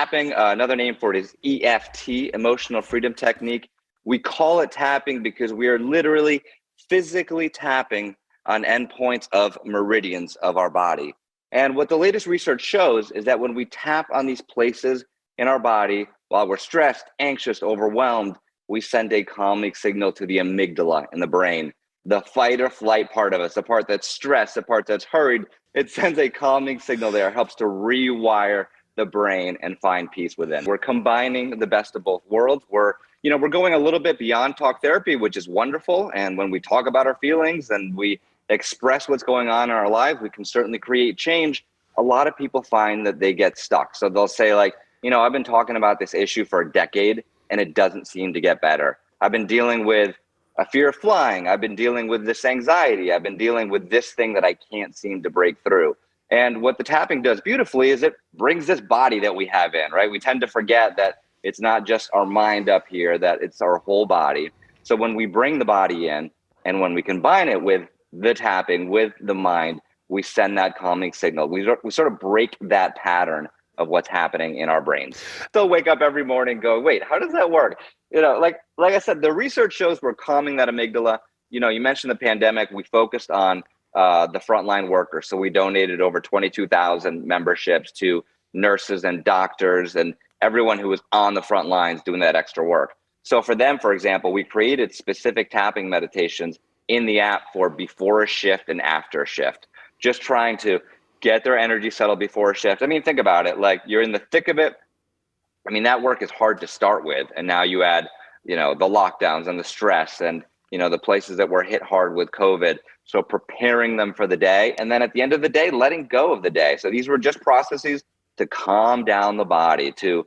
tapping, another name for it is EFT, emotional freedom technique. We call it tapping because we are literally physically tapping on endpoints of meridians of our body. And what the latest research shows is that when we tap on these places in our body while we're stressed, anxious, overwhelmed, we send a calming signal to the amygdala in the brain, the fight or flight part of us, the part that's stressed, the part that's hurried. It sends a calming signal there, helps to rewire the brain and find peace within. We're combining the best of both worlds. We're going a little bit beyond talk therapy, which is wonderful. And when we talk about our feelings and we express what's going on in our lives, we can certainly create change. A lot of people find that they get stuck. So they'll say like, I've been talking about this issue for a decade and it doesn't seem to get better. I've been dealing with a fear of flying. I've been dealing with this anxiety. I've been dealing with this thing that I can't seem to break through. And what the tapping does beautifully is it brings this body that we have in, right? We tend to forget that it's not just our mind up here, that it's our whole body. So when we bring the body in and when we combine it with the tapping, with the mind, we send that calming signal. We sort of break that pattern of what's happening in our brains. They'll wake up every morning and go, wait, how does that work? Like I said, the research shows we're calming that amygdala. You mentioned the pandemic. We focused on the frontline workers. So we donated over 22,000 memberships to nurses and doctors and everyone who was on the front lines doing that extra work. So for them, for example, we created specific tapping meditations in the app for before a shift and after a shift, just trying to get their energy settled before a shift. I mean, think about it. Like you're in the thick of it. I mean, that work is hard to start with. And now you add, the lockdowns and the stress and, the places that were hit hard with COVID. So preparing them for the day. And then at the end of the day, letting go of the day. So these were just processes to calm down the body, to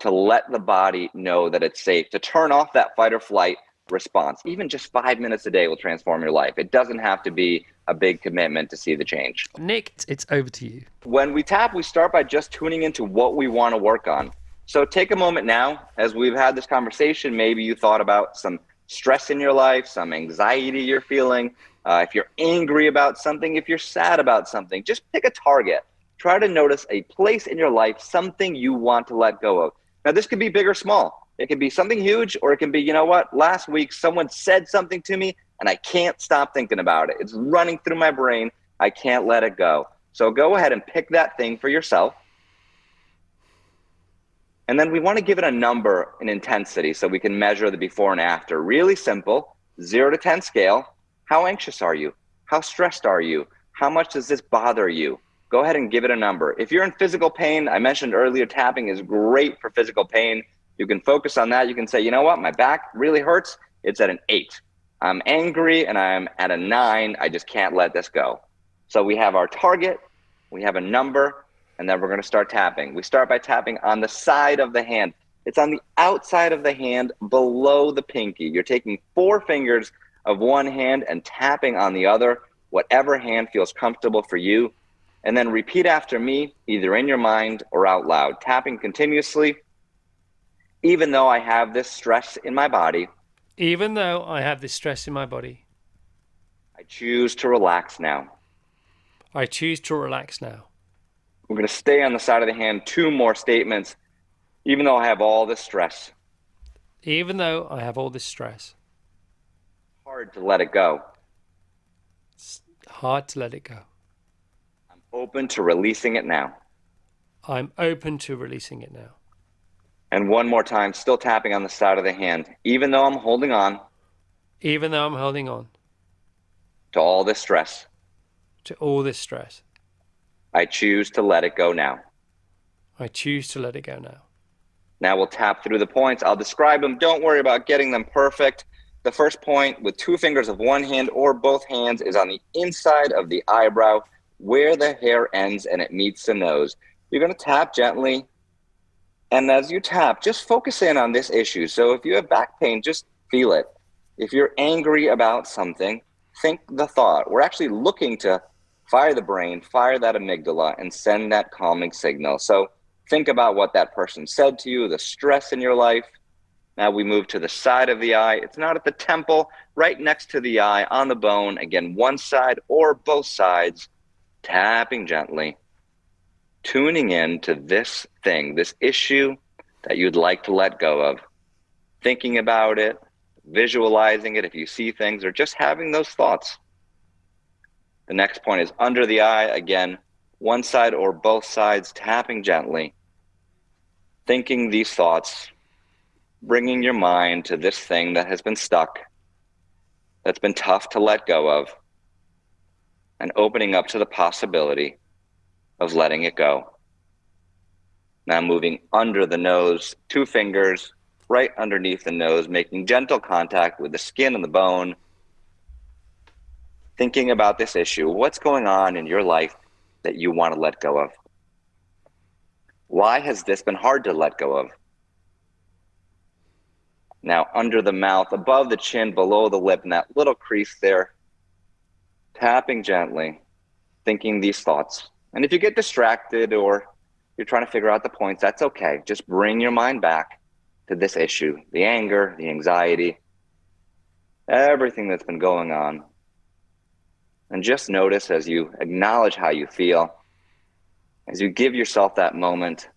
let the body know that it's safe, to turn off that fight or flight response. Even just 5 minutes a day will transform your life. It doesn't have to be a big commitment to see the change. Nick, it's over to you. When we tap, we start by just tuning into what we want to work on. So take a moment now, as we've had this conversation, maybe you thought about some stress in your life, some anxiety you're feeling. If you're angry about something, if you're sad about something, just pick a target. Try to notice a place in your life, something you want to let go of. Now, this could be big or small. It can be something huge, or it can be, last week someone said something to me and I can't stop thinking about it. It's running through my brain. I can't let it go. So go ahead and pick that thing for yourself. And then we want to give it a number in intensity so we can measure the before and after. Really simple, 0 to 10 scale. How anxious are you? How stressed are you? How much does this bother you? Go ahead and give it a number. If you're in physical pain, I mentioned earlier, tapping is great for physical pain. You can focus on that. You can say, you know what? My back really hurts. It's at an 8. I'm angry and I'm at a 9. I just can't let this go. So we have our target, we have a number, and then we're going to start tapping. We start by tapping on the side of the hand. It's on the outside of the hand below the pinky. You're taking 4 fingers of one hand and tapping on the other, whatever hand feels comfortable for you. And then repeat after me, either in your mind or out loud, tapping continuously. Even though I have this stress in my body. Even though I have this stress in my body. I choose to relax now. I choose to relax now. We're going to stay on the side of the hand. 2 more statements. Even though I have all this stress. Even though I have all this stress. Hard to let it go. It's hard to let it go. I'm open to releasing it now. I'm open to releasing it now. And one more time, still tapping on the side of the hand. Even though I'm holding on. Even though I'm holding on. To all this stress. To all this stress. I choose to let it go now. I choose to let it go now. Now we'll tap through the points. I'll describe them. Don't worry about getting them perfect. The first point with 2 fingers of one hand or both hands is on the inside of the eyebrow where the hair ends and it meets the nose. You're going to tap gently. And as you tap, just focus in on this issue. So if you have back pain, just feel it. If you're angry about something, think the thought. We're actually looking to fire the brain, fire that amygdala, and send that calming signal. So think about what that person said to you, the stress in your life. Now we move to the side of the eye. It's not at the temple, right next to the eye, on the bone. Again, one side or both sides, tapping gently. tuning in to this thing, this issue that you'd like to let go of, thinking about it, visualizing it if you see things, or just having those thoughts. The next point is under the eye. Again, one side or both sides, tapping gently, thinking these thoughts, bringing your mind to this thing that has been stuck, that's been tough to let go of, and opening up to the possibility of letting it go. Now moving under the nose, 2 fingers right underneath the nose, making gentle contact with the skin and the bone, thinking about this issue. What's going on in your life that you want to let go of? Why has this been hard to let go of? Now under the mouth, above the chin, below the lip, and that little crease there, tapping gently, thinking these thoughts. And if you get distracted or you're trying to figure out the points, that's okay. Just bring your mind back to this issue, the anger, the anxiety, everything that's been going on. And just notice as you acknowledge how you feel, as you give yourself that moment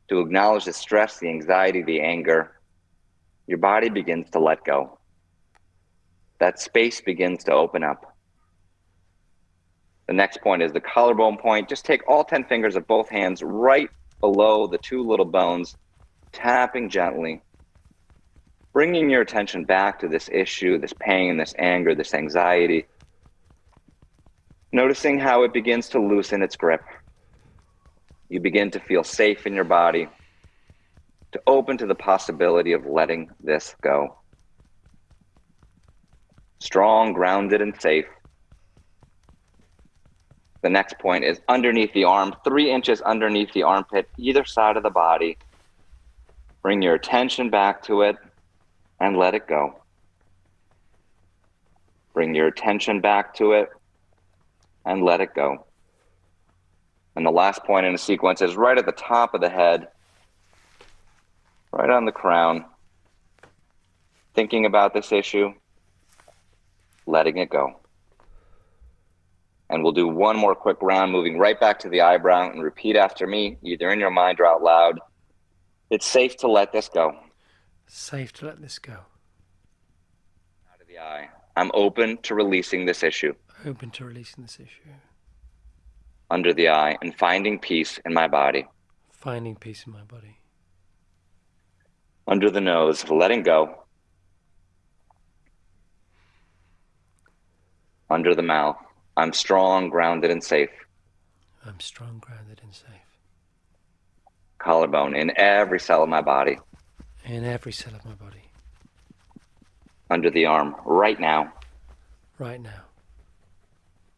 to acknowledge the stress, the anxiety, the anger, your body begins to let go. That space begins to open up. The next point is the collarbone point. Just take all 10 fingers of both hands right below the 2 little bones, tapping gently, bringing your attention back to this issue, this pain, this anger, this anxiety, noticing how it begins to loosen its grip. You begin to feel safe in your body, to open to the possibility of letting this go. Strong, grounded, and safe. The next point is underneath the arm, 3 inches underneath the armpit, either side of the body. Bring your attention back to it and let it go. Bring your attention back to it and let it go. And the last point in the sequence is right at the top of the head, right on the crown, thinking about this issue, letting it go. And we'll do one more quick round, moving right back to the eyebrow, and repeat after me, either in your mind or out loud. It's safe to let this go. Safe to let this go. Out of the eye. I'm open to releasing this issue. Open to releasing this issue. Under the eye, and finding peace in my body. Finding peace in my body. Under the nose, letting go. Under the mouth, I'm strong, grounded, and safe. I'm strong, grounded, and safe. Collarbone, in every cell of my body. In every cell of my body. Under the arm, right now. Right now.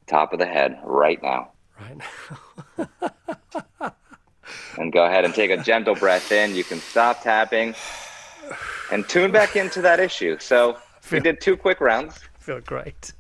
Top of the head, right now. Right now. And go ahead and take a gentle breath in. You can stop tapping and tune back into that issue. So we did 2 quick rounds. Feel great.